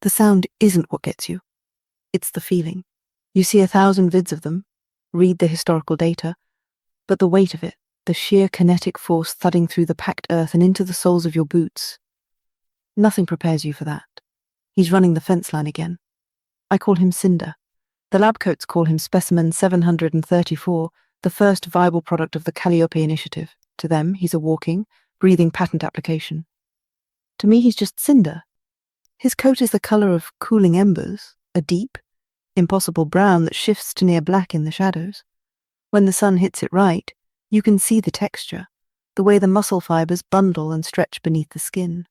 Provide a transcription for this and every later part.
The sound isn't what gets you. It's the feeling. You see 1,000 vids of them, read the historical data, but the weight of it, the sheer kinetic force thudding through the packed earth and into the soles of your boots, nothing prepares you for that. He's running the fence line again. I call him Cinder. The lab coats call him Specimen 734, the first viable product of the Calliope Initiative. To them, he's a walking, breathing patent application. To me, he's just Cinder. His coat is the color of cooling embers, a deep, impossible brown that shifts to near black in the shadows. When the sun hits it right, you can see the texture, the way the muscle fibers bundle and stretch beneath the skin.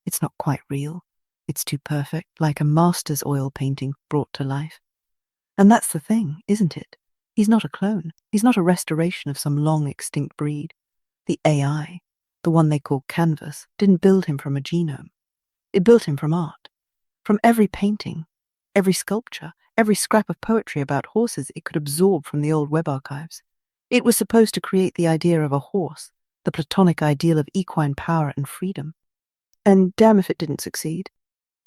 It's not quite real. It's too perfect, like a master's oil painting brought to life. And that's the thing, isn't it? He's not a clone. He's not a restoration of some long-extinct breed. The AI, the one they call Canvas, didn't build him from a genome. It built him from art. From every painting, every sculpture, every scrap of poetry about horses it could absorb from the old web archives. It was supposed to create the idea of a horse, the platonic ideal of equine power and freedom. And damn if it didn't succeed.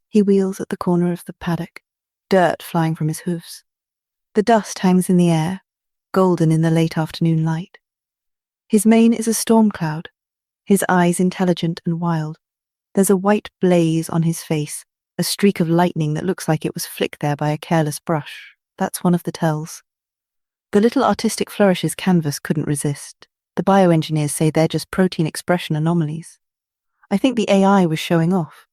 He wheels at the corner of the paddock, dirt flying from his hooves. The dust hangs in the air, golden in the late afternoon light. His mane is a storm cloud, his eyes intelligent and wild. There's a white blaze on his face, a streak of lightning that looks like it was flicked there by a careless brush. That's one of the tells. The little artistic flourishes Canvas couldn't resist. The bioengineers say they're just protein expression anomalies. I think the AI was showing off.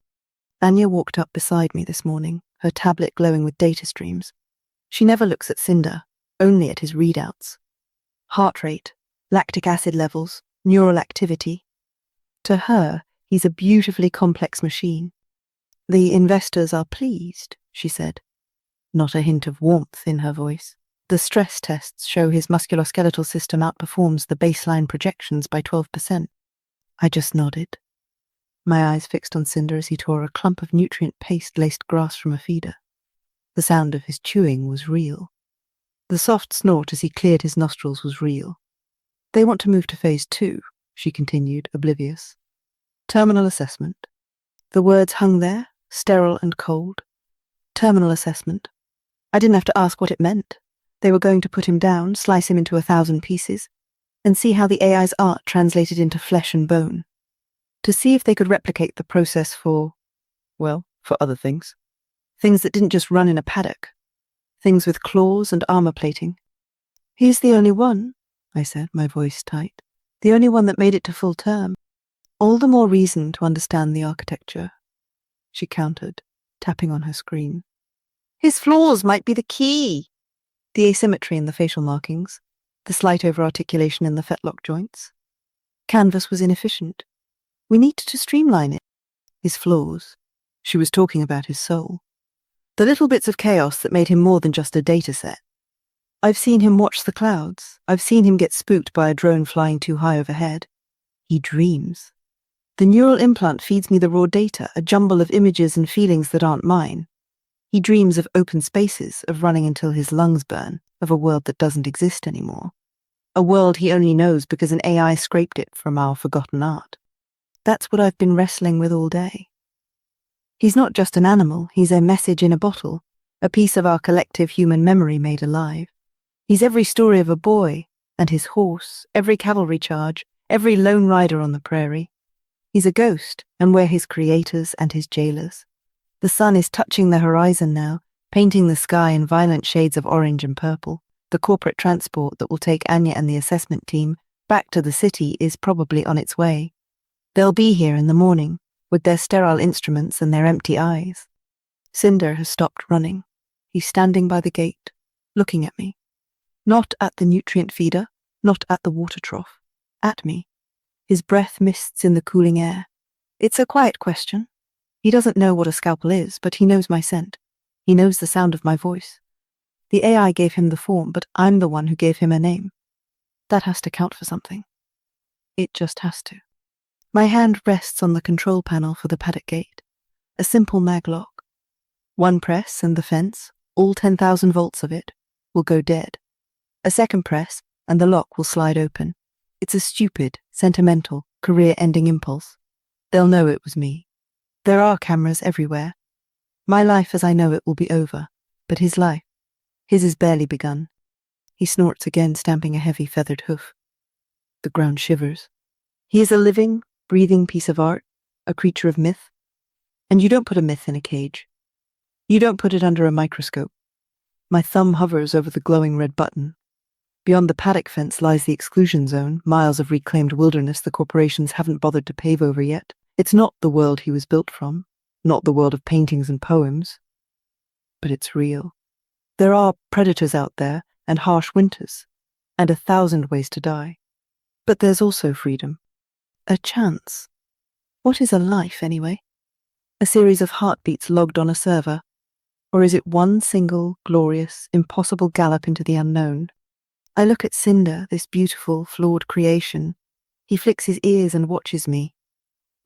Anya walked up beside me this morning, her tablet glowing with data streams. She never looks at Cinder, only at his readouts. Heart rate, lactic acid levels, neural activity. To her, he's a beautifully complex machine. The investors are pleased, she said. Not a hint of warmth in her voice. The stress tests show his musculoskeletal system outperforms the baseline projections by 12%. I just nodded. My eyes fixed on Cinder as he tore a clump of nutrient paste-laced grass from a feeder. The sound of his chewing was real. The soft snort as he cleared his nostrils was real. They want to move to phase 2, she continued, oblivious. Terminal assessment. The words hung there, sterile and cold. Terminal assessment. I didn't have to ask what it meant. They were going to put him down, slice him into 1,000 pieces, and see how the AI's art translated into flesh and bone. To see if they could replicate the process for other things. Things that didn't just run in a paddock. Things with claws and armor plating. He's the only one, I said, my voice tight. The only one that made it to full term. All the more reason to understand the architecture, she countered, tapping on her screen. His flaws might be the key. The asymmetry in the facial markings, the slight over-articulation in the fetlock joints. Canvas was inefficient. We needed to streamline it. His flaws. She was talking about his soul. The little bits of chaos that made him more than just a data set. I've seen him watch the clouds. I've seen him get spooked by a drone flying too high overhead. He dreams. The neural implant feeds me the raw data, a jumble of images and feelings that aren't mine. He dreams of open spaces, of running until his lungs burn, of a world that doesn't exist anymore. A world he only knows because an AI scraped it from our forgotten art. That's what I've been wrestling with all day. He's not just an animal, he's a message in a bottle, a piece of our collective human memory made alive. He's every story of a boy and his horse, every cavalry charge, every lone rider on the prairie. He's a ghost, and we're his creators and his jailers. The sun is touching the horizon now, painting the sky in violent shades of orange and purple. The corporate transport that will take Anya and the assessment team back to the city is probably on its way. They'll be here in the morning, with their sterile instruments and their empty eyes. Cinder has stopped running. He's standing by the gate, looking at me. Not at the nutrient feeder, not at the water trough. At me. His breath mists in the cooling air. It's a quiet question. He doesn't know what a scalpel is, but he knows my scent. He knows the sound of my voice. The AI gave him the form, but I'm the one who gave him a name. That has to count for something. It just has to. My hand rests on the control panel for the paddock gate. A simple mag lock. One press and the fence, all 10,000 volts of it, will go dead. A second press and the lock will slide open. It's a stupid, sentimental, career-ending impulse. They'll know it was me. There are cameras everywhere. My life as I know it will be over, but his life, his is barely begun. He snorts again, stamping a heavy feathered hoof. The ground shivers. He is a living, breathing piece of art, a creature of myth. And you don't put a myth in a cage. You don't put it under a microscope. My thumb hovers over the glowing red button. Beyond the paddock fence lies the exclusion zone, miles of reclaimed wilderness the corporations haven't bothered to pave over yet. It's not the world he was built from, not the world of paintings and poems. But it's real. There are predators out there, and harsh winters, and 1,000 ways to die. But there's also freedom. A chance. What is a life, anyway? A series of heartbeats logged on a server? Or is it one single, glorious, impossible gallop into the unknown? I look at Cinder, this beautiful, flawed creation. He flicks his ears and watches me,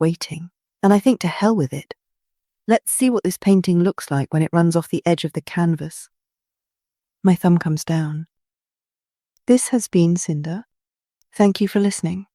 waiting. And I think, to hell with it. Let's see what this painting looks like when it runs off the edge of the canvas. My thumb comes down. This has been Cinder. Thank you for listening.